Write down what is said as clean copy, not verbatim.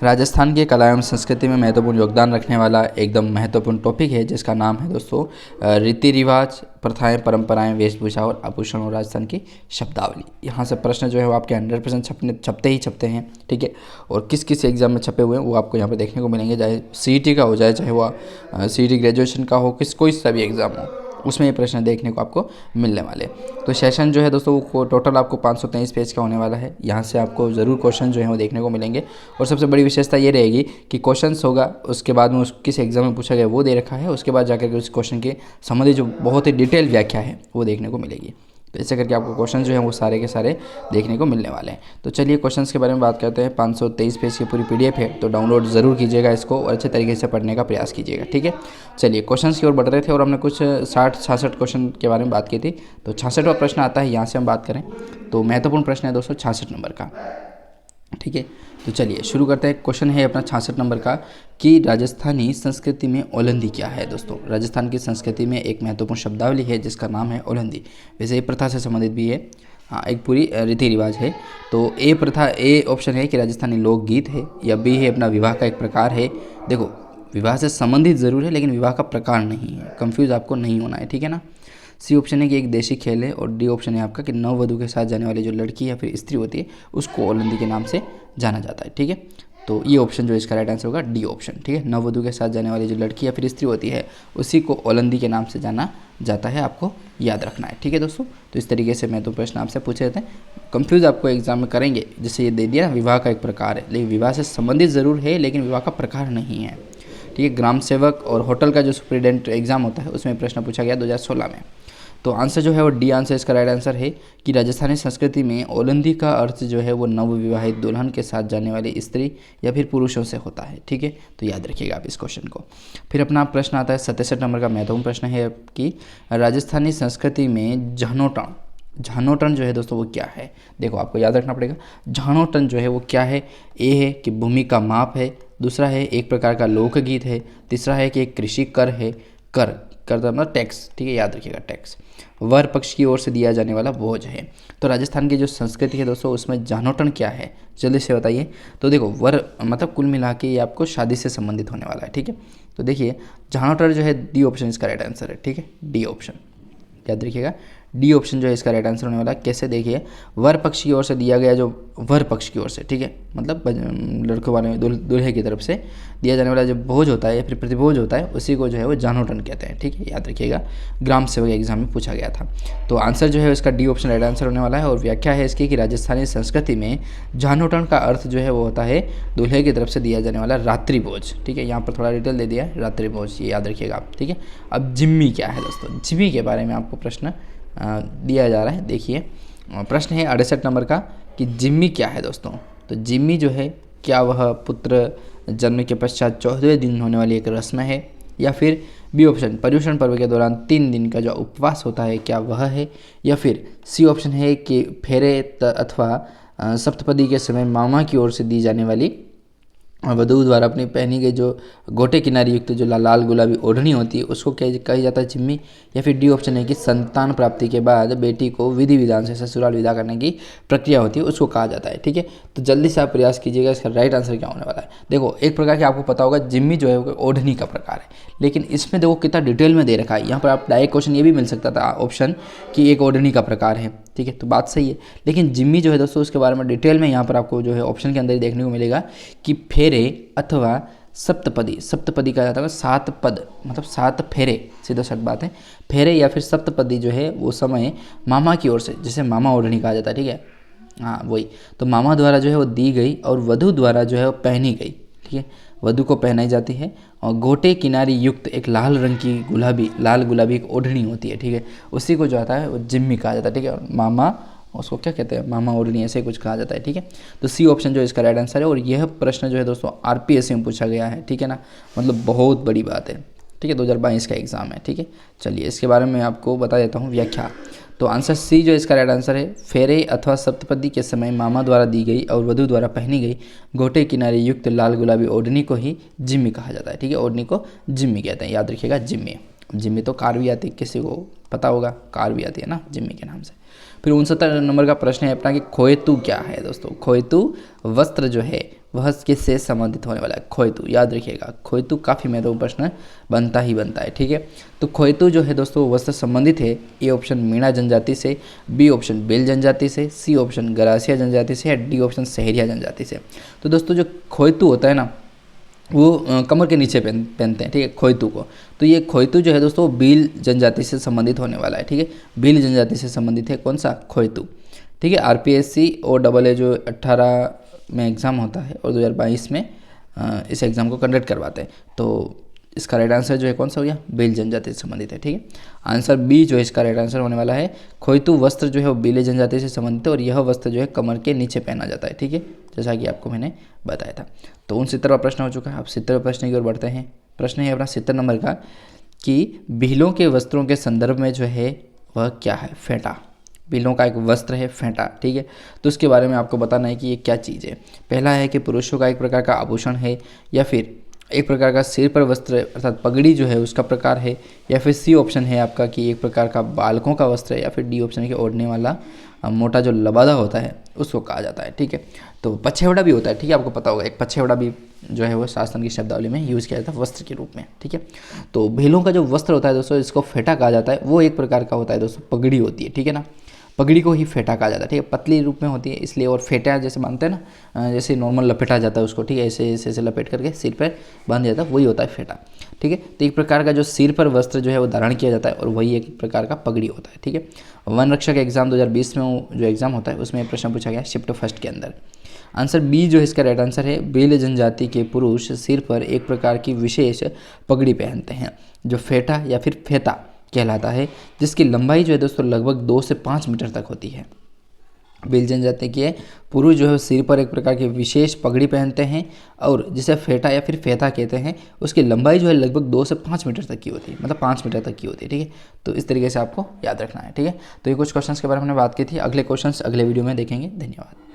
राजस्थान की कला एवं संस्कृति में महत्वपूर्ण योगदान रखने वाला एकदम महत्वपूर्ण टॉपिक है जिसका नाम है दोस्तों रीति रिवाज, प्रथाएं, परंपराएं, वेशभूषा और आभूषण और राजस्थान की शब्दावली। यहाँ से प्रश्न जो है वो आपके 100% छपते हैं, ठीक है। और किस किस एग्जाम में छपे हुए हैं वो आपको यहाँ पे देखने को मिलेंगे, चाहे CET का हो जाए, चाहे वो CET ग्रेजुएशन का हो, कोई सा भी एग्ज़ाम हो, उसमें ये प्रश्न देखने को आपको मिलने वाले। तो सेशन जो है दोस्तों वो टोटल आपको 523 पेज का होने वाला है। यहाँ से आपको ज़रूर क्वेश्चन जो है वो देखने को मिलेंगे। और सबसे बड़ी विशेषता ये रहेगी कि क्वेश्चंस होगा, उसके बाद में किस एग्जाम में पूछा गया वो दे रखा है, उसके बाद जाकर के उस क्वेश्चन के संबंधित जो बहुत ही डिटेल व्याख्या है वो देखने को मिलेगी। तो ऐसे करके आपको क्वेश्चन जो है वो सारे के सारे देखने को मिलने वाले हैं। तो चलिए क्वेश्चंस के बारे में बात करते हैं। 523 पेज की पूरी PDF है, तो डाउनलोड ज़रूर कीजिएगा इसको और अच्छे तरीके से पढ़ने का प्रयास कीजिएगा, ठीक है। चलिए क्वेश्चंस की ओर बढ़ रहे थे और हमने कुछ 60-66 क्वेश्चन के बारे में बात की थी। तो 66वां प्रश्न आता है, यहाँ से हम बात करें तो महत्वपूर्ण प्रश्न है दोस्तों 66 नंबर का, ठीक है। तो चलिए शुरू करते हैं। क्वेश्चन है अपना 66 नंबर का कि राजस्थानी संस्कृति में ओलंदी क्या है। दोस्तों राजस्थान की संस्कृति में एक महत्वपूर्ण शब्दावली है जिसका नाम है ओलंदी। वैसे ये प्रथा से संबंधित भी है, हाँ, एक पूरी रीति रिवाज है। तो ए ऑप्शन है कि राजस्थानी लोकगीत है, या B है अपना विवाह का एक प्रकार है। देखो विवाह से संबंधित ज़रूर है लेकिन विवाह का प्रकार नहीं है, कंफ्यूज आपको नहीं होना है, ठीक है ना। C ऑप्शन है कि एक देशी खेल है, और D ऑप्शन है आपका कि नववधू के साथ जाने वाली जो लड़की या फिर स्त्री होती है उसको ओलंदी के नाम से जाना जाता है, ठीक है। तो ये ऑप्शन जो इसका राइट आंसर होगा D ऑप्शन, ठीक है। नववधू के साथ जाने वाली जो लड़की या फिर स्त्री होती है उसी को ओलंदी के नाम से जाना जाता है, आपको याद रखना है, ठीक है दोस्तों। तो इस तरीके से मैं तो प्रश्न आपसे पूछे जाते हैं, कंफ्यूज आपको एग्जाम में करेंगे। जैसे ये दे दिया ना, विवाह का एक प्रकार है, लेकिन विवाह से संबंधित ज़रूर है लेकिन विवाह का प्रकार नहीं है, ठीक है। ग्राम सेवक और होटल का जो सुपरिटेंडेंट एग्जाम होता है उसमें प्रश्न पूछा गया 2016 में। तो आंसर जो है वो D आंसर इसका राइट आंसर है कि राजस्थानी संस्कृति में ओलंदी का अर्थ जो है वो नवविवाहित दुल्हन के साथ जाने वाली स्त्री या फिर पुरुषों से होता है, ठीक है। तो याद रखिएगा आप इस क्वेश्चन को। फिर अपना प्रश्न आता है 67 नंबर का महत्वपूर्ण प्रश्न है कि राजस्थानी संस्कृति में झानोटन जो है दोस्तों वो क्या है। देखो आपको याद रखना पड़ेगा, झानोटन जो है वो क्या है। ए है कि भूमि का माप है, दूसरा है एक प्रकार का लोकगीत है, तीसरा है कि एक कृषि कर है, कर मतलब टैक्स, ठीक है, याद रखिएगा टैक्स। वर पक्ष की ओर से दिया जाने वाला बोझ है। तो राजस्थान की जो संस्कृति है दोस्तों उसमें झानोटन क्या है जल्दी से बताइए। तो देखो वर मतलब कुल मिला के ये आपको शादी से संबंधित होने वाला है, ठीक है। तो देखिए झानोटन जो है D ऑप्शन इसका राइट आंसर है, ठीक है, D ऑप्शन याद रखिएगा। D ऑप्शन जो है इसका राइट आंसर होने वाला है। कैसे देखिए, वर पक्ष की ओर से दिया गया, जो वर पक्ष की ओर से, ठीक है, मतलब लड़कों वाले दूल्हे की तरफ से दिया जाने वाला जो भोज होता है या फिर प्रतिभोज होता है उसी को जो है वो झानोटन कहते हैं, ठीक है, याद रखिएगा। ग्राम सेवक एग्जाम में पूछा गया था। तो आंसर जो है इसका D ऑप्शन राइट आंसर होने वाला है। और व्याख्या है इसकी कि राजस्थानी संस्कृति में झानोटन का अर्थ जो है वो होता है दूल्हे की तरफ से दिया जाने वाला रात्रि भोज, ठीक है। यहाँ पर थोड़ा डिटेल दे दिया है, रात्रि भोज, ये याद रखिएगा आप, ठीक है। अब जिम्मी क्या है दोस्तों, जिम्मी के बारे में आपको प्रश्न दिया जा रहा है। देखिए प्रश्न है 68 नंबर का कि जिम्मी क्या है दोस्तों। तो जिम्मी जो है क्या वह पुत्र जन्म के पश्चात 14वें दिन होने वाली एक रस्म है, या फिर B ऑप्शन पर्युषण पर्व के दौरान 3 दिन का जो उपवास होता है क्या वह है, या फिर C ऑप्शन है कि फेरे अथवा सप्तपदी के समय मामा की ओर से दी जाने वाली वधू द्वारा अपनी पहनी गई जो गोटे किनारी युक्त जो लाल गुलाबी ओढ़नी होती है उसको क्या कही जाता है जिम्मी, या फिर D ऑप्शन है कि संतान प्राप्ति के बाद बेटी को विधि विधान से ससुराल विदा करने की प्रक्रिया होती है उसको कहा जाता है, ठीक है। तो जल्दी से आप प्रयास कीजिएगा इसका राइट आंसर क्या होने वाला है। देखो एक प्रकार के आपको पता होगा जिम्मी जो है वो ओढ़नी का प्रकार है, लेकिन इसमें देखो कितना डिटेल में दे रखा है। यहाँ पर आप डायरेक्ट क्वेश्चन ये भी मिल सकता था ऑप्शन कि एक ओढ़नी का प्रकार है, ठीक है, तो बात सही है। लेकिन जिम्मी जो है दोस्तों उसके बारे में डिटेल में यहाँ पर आपको जो है ऑप्शन के अंदर ही देखने को मिलेगा कि फेरे अथवा सप्तपदी कहा जाता है, 7 पद मतलब 7 फेरे, सीधा सट बात है। फेरे या फिर सप्तपदी जो है वो समय मामा की ओर से, जिसे मामा ओढ़नी कहा जाता है, ठीक है, हाँ वही। तो मामा द्वारा जो है वो दी गई और वधू द्वारा जो है वो पहनी गई, ठीक है, वधू को पहनाई जाती है। और गोटे किनारी युक्त एक लाल रंग की लाल गुलाबी एक ओढ़नी होती है, ठीक है, उसी को जो आता है वो जिम्मी कहा जाता है, ठीक है। और मामा उसको क्या कहते हैं, मामा ओढ़नी ऐसे कुछ कहा जाता है, ठीक है। तो C ऑप्शन जो इसका राइट आंसर है। और यह प्रश्न जो है दोस्तों RPSC में पूछा गया है, ठीक है ना, मतलब बहुत बड़ी बात है, ठीक है, 2022 का एग्जाम है, ठीक है। चलिए इसके बारे में आपको बता देता हूँ व्याख्या। तो आंसर C जो इसका राइट आंसर है, फेरे अथवा सप्तपदी के समय मामा द्वारा दी गई और वधू द्वारा पहनी गई गोटे किनारे युक्त लाल गुलाबी ओढ़नी को ही जिम्मी कहा जाता है, ठीक है, ओढ़नी को जिम्मी कहते हैं, याद रखिएगा जिम्मी। जिम्मी तो कार भी आती है, किसी को पता होगा, कार भी आती है ना जिम्मी के नाम से। फिर 69 नंबर का प्रश्न है अपना कि खोएतू क्या है दोस्तों। खोएतू वस्त्र जो है वह किससे संबंधित होने वाला है? खोइतु, याद रखिएगा खोइतु काफ़ी महत्वपूर्ण प्रश्न बनता ही बनता है, ठीक है। तो खोइतु जो है दोस्तों वह से संबंधित है, ए ऑप्शन मीणा जनजाति से, बी ऑप्शन बेल जनजाति से, सी ऑप्शन गरासिया जनजाति से, या डी ऑप्शन सहरिया जनजाति से। तो दोस्तों जो खोइतु होता है ना वो कमर के नीचे पहनते हैं, ठीक है, खोइतु को। तो ये खोइतु जो है दोस्तों भील जनजाति से संबंधित होने वाला है, ठीक है। भील जनजाति से संबंधित है कौन सा? खोइतु, ठीक है। आरपीएससी और AA जो 18 में एग्ज़ाम होता है और 2022 में इस एग्ज़ाम को कंडक्ट करवाते हैं। तो इसका राइट आंसर जो है कौन सा हो गया? भील जनजाति से संबंधित है, ठीक है। आंसर बी जो है इसका राइट आंसर होने वाला है। खोइतु वस्त्र जो है वो भील जनजाति से संबंधित है और यह वस्त्र जो है कमर के नीचे पहना जाता है, ठीक है, जैसा कि आपको मैंने बताया था। तो 69वां प्रश्न हो चुका है। अब 70वें प्रश्न की ओर बढ़ते हैं। प्रश्न है अपना 70 नंबर का कि भीलों के वस्त्रों के संदर्भ में जो है वह क्या है? फेंटा। भीलों का एक वस्त्र है फेंटा, ठीक है। तो उसके बारे में आपको बताना है कि ये क्या चीज़ है। पहला है कि पुरुषों का एक प्रकार का आभूषण है, या फिर एक प्रकार का सिर पर वस्त्र अर्थात पगड़ी जो है उसका प्रकार है, या फिर सी ऑप्शन है आपका कि एक प्रकार का बालकों का वस्त्र है, या फिर डी ऑप्शन है कि ओढ़ने वाला मोटा जो लबादा होता है उसको कहा जाता है, ठीक है। तो पछेवड़ा भी होता है, ठीक है, आपको पता होगा एक पछेवड़ा भी जो है वो शास्त्र की शब्दावली में यूज़ किया जाता है वस्त्र के रूप में, ठीक है। तो भीलों का जो वस्त्र होता है दोस्तों जिसको फेंटा कहा जाता है वो एक प्रकार का होता है दोस्तों, पगड़ी होती है, ठीक है ना। पगड़ी को ही फेंटा कहा जाता है, ठीक है, पतली रूप में होती है इसलिए। और फेंटा जैसे बांधते हैं ना, जैसे नॉर्मल लपेटा जाता है उसको, ठीक है, ऐसे ऐसे ऐसे लपेट करके सिर पर बांध जाता है, वही होता है फेंटा, ठीक है। तो एक प्रकार का जो सिर पर वस्त्र जो है वो धारण किया जाता है और वही एक प्रकार का पगड़ी होता है, ठीक है। वन रक्षक एग्जाम 2020 में जो एग्जाम होता है उसमें प्रश्न पूछा गया शिफ्ट फर्स्ट के अंदर। आंसर बी जो है इसका राइट आंसर है। भील जनजाति के पुरुष सिर पर एक प्रकार की विशेष पगड़ी पहनते हैं जो फेंटा या फिर फेता कहलाता है, जिसकी लंबाई जो है दोस्तों लगभग 2 से 5 मीटर तक होती है। भील जनजाति के पुरुष जो है सिर पर एक प्रकार की विशेष पगड़ी पहनते हैं और जिसे फेंटा या फिर फेता कहते हैं, उसकी लंबाई जो है लगभग 2 से 5 मीटर तक की होती है, मतलब 5 मीटर तक की होती है, ठीक है। तो इस तरीके से आपको याद रखना है, ठीक है। तो ये कुछ क्वेश्चंस के बारे में हमने बात की थी। अगले क्वेश्चंस अगले वीडियो में देखेंगे। धन्यवाद।